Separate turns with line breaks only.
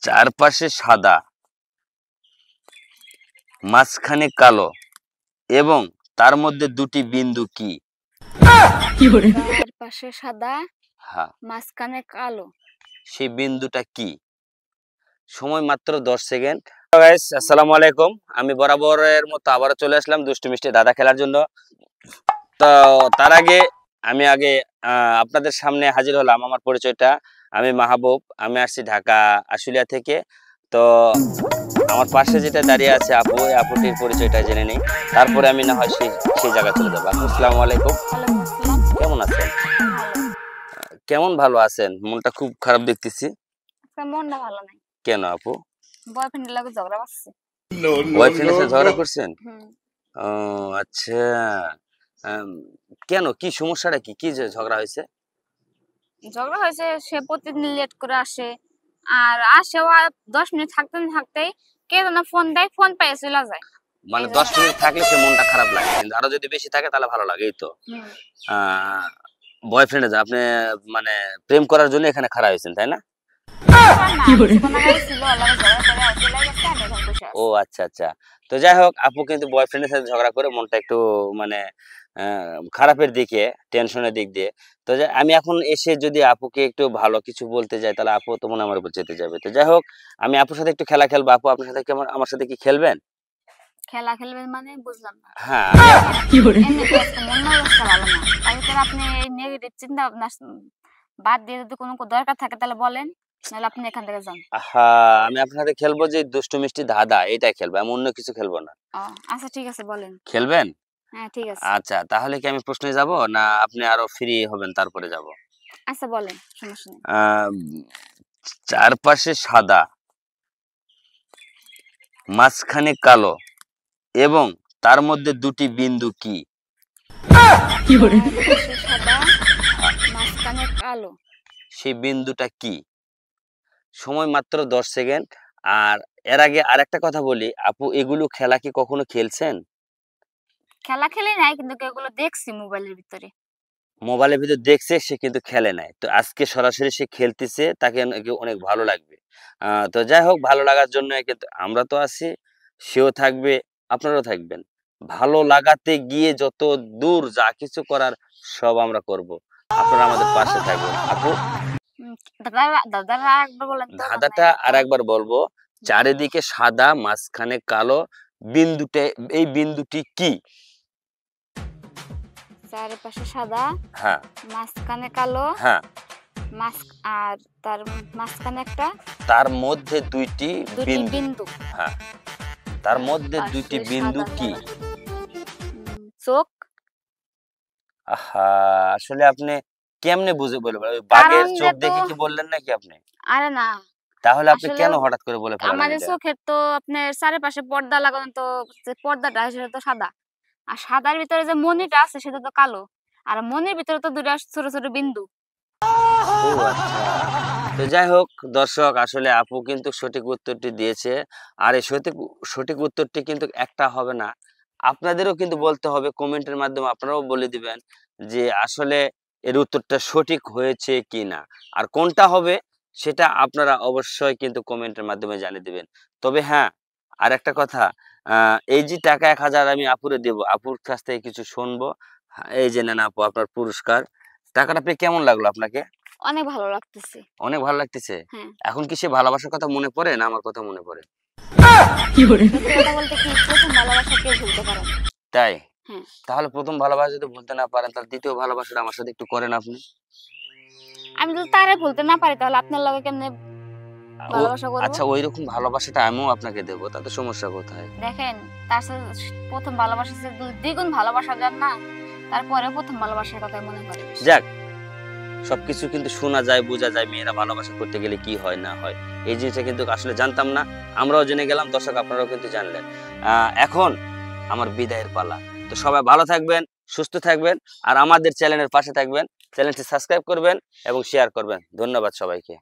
চারপাশে সাদা, মাঝখানে কালো এবং তার মধ্যে দুটি বিন্দু কি?
চারপাশে সাদা,
হ্যাঁ,
মাঝখানে কালো।
সেই বিন্দুটা কি? সময় মাত্র 10 সেকেন্ড। গাইস, আসসালামু আলাইকুম। আমি বরাবরের মতো আবারও চলে আসলাম দুষ্টু মিষ্টি দাদা খেলার জন্য। তো তার আগে আমি আপনাদের সামনে হাজির হলাম। আমার পরিচয়টা, আমি মাহবুব। আমি আসছি ঢাকা আশুলিয়া থেকে। তো আমার পাশে যেটা দাঁড়িয়ে আছে আপু, এই আপুটির পরিচয়টা জেনে নেই, তারপরে আমি না হয় সেই জায়গায় চলে যাবো। আপু, আসসালামু আলাইকুম। কেমন আছেন? কেমন ভালো আছেন? মনটা খুব খারাপ দেখতেছি।
মনটা ভালো নাই।
কেন আপু?
বয়ফ্রেন্ডের লাগে ঝগড়া করছে।
বয়ফ্রেন্ডের সাথে ঝগড়া করছেন? ও আচ্ছা। কেন, কি সমস্যাটা কি? কি যে ঝগড়া হয়েছে?
ঝগড়া হয়েছে, সে প্রতিদিন লেট করে আসে। আর আসেও 10 মিনিট থাকতে না থাকতেই কে যেন ফোন দেয়, ফোন পেয়ে চলে যায়।
মানে 10 মিনিট থাকলে সে মনটা খারাপ লাগে, কিন্তু আরো যদি বেশি থাকে তাহলে ভালো লাগে, এই তো। বয়ফ্রেন্ড আপনি মানে প্রেম করার জন্য এখানে খারাপ হয়েছেন, তাই না? ও আচ্ছা আচ্ছা। তো যাই হোক, আপু কিন্তু বয়ফ্রেন্ডের সাথে ঝগড়া করে মনটা একটু মানে খারাপের দিকে, টেনশনের দিক দিয়ে। তো আমি এখন এসে যদি আপুকে একটু ভালো কিছু বলতে যাই, তাহলে আপু তো মনে আমার উপর যেতে যাবে। তো যাই হোক, আমি আপুর সাথে একটু খেলা খেলবো। আপু আপনার সাথে কেমন, আমার সাথে কি খেলবেন?
খেলা খেলবেন মানে বুঝলাম না।
হ্যাঁ,
আপনি এই নেগেটিভ চিন্তা ভাবনা বাদ দিয়ে যদি কোনো দরকার থাকে তাহলে বলেন, নাহলে আপনি এখান থেকে যান।
আমি আপনার সাথে খেলবো যে দুষ্টু মিষ্টি ধাঁধা, এটাই খেলবো, আমি অন্য কিছু খেলবো না।
আচ্ছা ঠিক আছে, বলেন।
খেলবেন?
হ্যাঁ ঠিক আছে।
আচ্ছা, তাহলে কি আমি প্রশ্নে যাব, না আপনি আরো ফ্রি হবেন তারপরে যাব?
আচ্ছা বলেন, সমস্যা নেই।
চারপাশে সাদা, মাঝখানে কালো এবং তার মধ্যে দুটি বিন্দু কি?
সাদা, মাঝখানে কালো।
সেই বিন্দুটা কি? সময় মাত্র 10 সেকেন্ড। আর এর আগে আরেকটা কথা বলি, আপু এগুলো খেলা কি কখনো খেলছেন?
খেলা খেলে নাই, কিন্তু এগুলো দেখছি মোবাইলের ভিতরে।
মোবাইলের ভিতর দেখছে, সে কিন্তু খেলে নাই। তো আজকে সরাসরি সে খেলতেছে, তাকে অনেক ভালো লাগবে। তো যাই হোক, ভালো লাগার জন্য কিন্তু আমরা তো আছি, সেও থাকবে, আপনারাও থাকবেন। ভালো লাগাতে গিয়ে যত দূর যা কিছু করার সব আমরা করব। আপনারা আমাদের পাশে থাকবেন। আপু, ধাঁধাটা আর একবার বলবো। চারিদিকে সাদা, মাঝখানে কালো, বিন্দুতে, এই বিন্দুটি কি?
চারপাশে সাদা,
হ্যাঁ,
মাঝখানে কালো,
হ্যাঁ,
আর তার মাঝখানে একটা,
তার মধ্যে দুইটি
বিন্দু।
হ্যাঁ, তার মধ্যে দুইটি বিন্দু কি?
চোখ।
আসলে আপনি কেমনে বুঝে বলবেন? ওই বাঘের চোখ দেখে কি বললেন নাকি আপনি?
আরে না,
তাহলে আপনি কেন হঠাৎ করে বলে ফেললেন?
আমাদের চোখের তো আপনার চারিপাশে পর্দা লাগানো, তো পর্দাটা সেটা তো সাদা, আর সাদার ভিতরে যে মণিটা আছে সেটা তো কালো, আর মণির ভিতরে তো দুটা ছোট ছোট বিন্দু।
ও আচ্ছা। তো যাই হোক দর্শক, আসলে আপু কিন্তু সঠিক উত্তরটি দিয়েছে। আর এই সঠিক উত্তরটি কিন্তু একটা হবে না, আপনাদেরও কিন্তু বলতে হবে। কমেন্টের মাধ্যমে আপনারাও বলে দিবেন যে আসলে এর উত্তরটা সঠিক হয়েছে কি না। আর কোনটা হবে সেটা আপনারা অবশ্যই কিন্তু কমেন্টের মাধ্যমে জানিয়ে দিবেন। তবে হ্যাঁ, আর একটা কথা, এই যে টাকা 1000 আমি আপুরে দেব, আপুর কাছ থেকে কিছু শুনবো। এই যে নেন আপু, আপনার পুরস্কার। টাকাটা পেয়ে কেমন লাগলো আপনাকে?
অনেক ভালো লাগতেছে।
অনেক ভালো লাগতেছে?
হ্যাঁ।
এখন কি সে ভালোবাসার কথা মনে পড়ে, না আমার কথা মনে পড়ে? তাই?
হ্যাঁ।
তাহলে প্রথম ভালোবাসা যদি ভুলতে না পারেন, তাহলে দ্বিতীয় ভালোবাসাটা আমার সাথে একটু করেন আপনি।
আমি যদি তারে ভুলতে না পারি, তাহলে আপনার লগে কেমনে ভালোবাসা করব?
আচ্ছা, ওইরকম ভালোবাসাটা আমিও আপনাকে দেব, তাতে সমস্যা কোথায়?
দেখেন, তার সাথে প্রথম ভালোবাসা দ্বিগুণ ভালোবাসা যান না, তারপরে প্রথম ভালোবাসার কথা মনে করে।
যাক, সবকিছু কিন্তু শোনা যায়, বোঝা যায়, মেয়েরা ভালোবাসা করতে গেলে কি হয় না হয়, এই জিনিসটা কিন্তু আসলে জানতাম না। আমরাও জেনে গেলাম, দর্শক আপনারাও কিন্তু জানলেন। এখন আমার বিদায়ের পালা। তো সবাই ভালো থাকবেন, সুস্থ থাকবেন, আর আমাদের চ্যানেলের পাশে থাকবেন। চ্যানেলটি সাবস্ক্রাইব করবেন এবং শেয়ার করবেন। ধন্যবাদ সবাইকে।